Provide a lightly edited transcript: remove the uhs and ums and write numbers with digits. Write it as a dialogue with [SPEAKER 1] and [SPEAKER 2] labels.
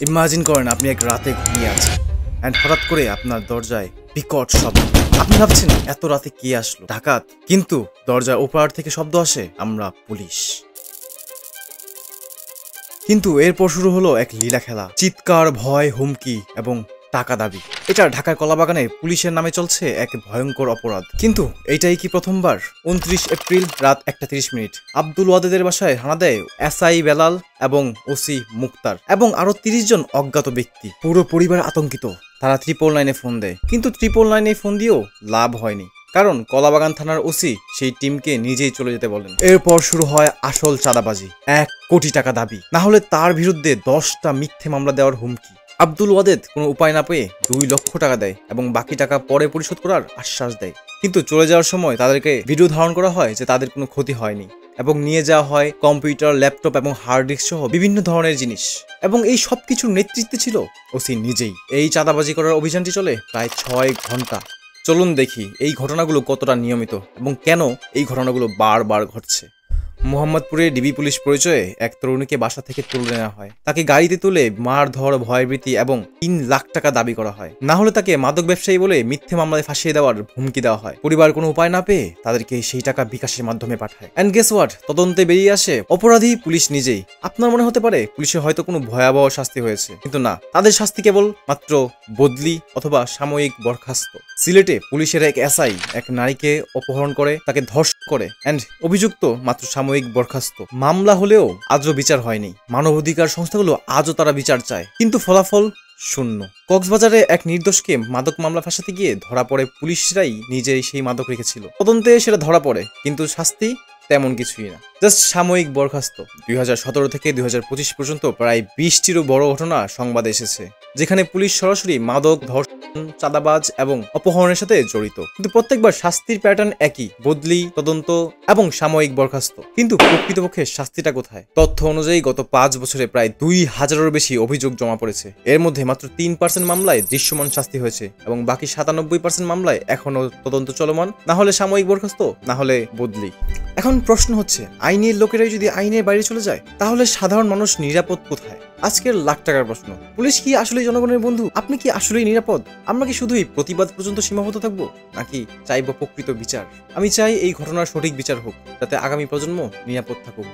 [SPEAKER 1] Imagine করেন আপনি এক রাতে ঘুমিয়ে আছেন এন্ড হঠাৎ করে আপনার দরজায় বিকট শব্দ। আপনি ভাবছেন এত রাতে কে আসলো, ডাকাত? কিন্তু দরজার ওপার থেকে শব্দ আসে, আমরা পুলিশ। কিন্তু এরপর শুরু হলো এক লীলা খেলা, চিৎকার, ভয়, হুমকি এবং টাকা দাবি। এটা ঢাকার কলাবাগানে পুলিশের নামে চলছে এক ভয়ঙ্কর অপরাধ। কিন্তু এইটাই কি প্রথমবার? 29 এপ্রিল রাত 1:30 আব্দুল ওয়াদেদের বাসায় হানা দেয় এসআই বেলাল এবং ওসি মুক্তার এবং আরো 30 জন অজ্ঞাত ব্যক্তি। পুরো পরিবার আতঙ্কিত। তারা 999-এ ফোন দেয়, কিন্তু 999-এ ফোন দিয়েও লাভ হয়নি, কারণ কলাবাগান থানার ওসি সেই টিমকে নিজেই চলে যেতে বলেন। এরপর শুরু হয় আসল চাঁদাবাজি, 1 কোটি টাকা দাবি, না হলে তার বিরুদ্ধে 10টা মিথ্যে মামলা দেওয়ার হুমকি। আব্দুল ওয়াদেদ কোনো উপায় না পেয়ে 2 লক্ষ টাকা দেয় এবং বাকি টাকা পরে পরিশোধ করার আশ্বাস দেয়। কিন্তু চলে যাওয়ার সময় তাদেরকে ভিডিও ধারণ করা হয় যে তাদের কোনো ক্ষতি হয়নি এবং নিয়ে যাওয়া হয় কম্পিউটার, ল্যাপটপ এবং হার্ড ডিস্ক সহ বিভিন্ন ধরনের জিনিস। এবং এই সব কিছুর নেতৃত্বে ছিল ওসি নিজেই। এই চাঁদাবাজি করার অভিযানটি চলে প্রায় 6 ঘন্টা। চলুন দেখি এই ঘটনাগুলো কতটা নিয়মিত এবং কেন এই ঘটনাগুলো বারবার ঘটছে। মোহাম্মদপুরে ডিবি পুলিশ পরিচয়ে এক তরুণীকে বাসা থেকে তুলে নেওয়া হয়। তাকে গাড়িতে তুলে মারধর, ভয়ভীতি এবং 3 লাখ টাকা দাবি করা হয়, না হলে তাকে মাদক ব্যবসায়ী বলে মিথ্যে মামলায় ফাঁসিয়ে দেওয়ার হুমকি দেওয়া হয়। পরিবার কোনো উপায় না পেয়ে তাদেরকে সেই টাকা বিকাশের মাধ্যমে পাঠায়। এন্ড গেস হোয়াট, তদন্তে বেরিয়ে আসে অপরাধী পুলিশ নিজেই। আপনার মনে হতে পারে পুলিশের হয়তো কোনো ভয়াবহ শাস্তি হয়েছে, কিন্তু না, তাদের শাস্তি কেবল মাত্র বদলি অথবা সাময়িক বরখাস্ত। সিলেটে পুলিশের এক এসআই এক নারীকে অপহরণ করে, তাকে ধর্ষণ করে এন্ড অভিযুক্ত মাত্র সাময়িক বরখাস্ত। মামলা হলেও আজও বিচার হয়নি। মানবাধিকার সংস্থাগুলো আজও তারা বিচার চায়, কিন্তু ফলাফল শূন্য। কক্সবাজারে এক নির্দোষকে মাদক মামলা ফাঁসাতে গিয়ে ধরা পড়ে পুলিশরাই নিজেই সেই মাদক রেখেছিল। তদন্তে সেটা ধরা পড়ে, কিন্তু শাস্তি তেমন কিছুই না, জাস্ট সাময়িক বরখাস্ত। 2017 থেকে 2025 পর্যন্ত প্রায় 20টিরও বড় ঘটনা সংবাদে এসেছে, যেখানে পুলিশ সরাসরি মাদক, ধর্ষণ, চাঁদাবাজ এবং অপহরণের সাথে জড়িত। কিন্তু প্রত্যেকবার শাস্তির প্যাটার্ন একই, বদলি, তদন্ত এবং সাময়িক বরখাস্ত। কিন্তু প্রকৃতপক্ষে শাস্তিটা কোথায়? তথ্য অনুযায়ী গত 5 বছরে প্রায় 2000-এরও বেশি অভিযোগ জমা পড়েছে। এর মধ্যে মাত্র 3% মামলায় দৃশ্যমান শাস্তি হয়েছে এবং বাকি 97% মামলায় এখনো তদন্ত চলমান, না হলে সাময়িক বরখাস্ত, না হলে বদলি। এখন প্রশ্ন হচ্ছে, আইনের লোকেরাই যদি আইনের বাইরে চলে যায়, তাহলে সাধারণ মানুষ নিরাপদ কোথায়? আজকের লাখ টাকার প্রশ্ন, পুলিশ কি আসলেই জনগণের বন্ধু? আপনি কি আসলেই নিরাপদ? আমরা কি শুধুই প্রতিবাদ পর্যন্ত সীমাবদ্ধ থাকবো, নাকি চাইবো প্রকৃত বিচার? আমি চাই এই ঘটনার সঠিক বিচার হোক, যাতে আগামী প্রজন্ম নিরাপদ থাকুক।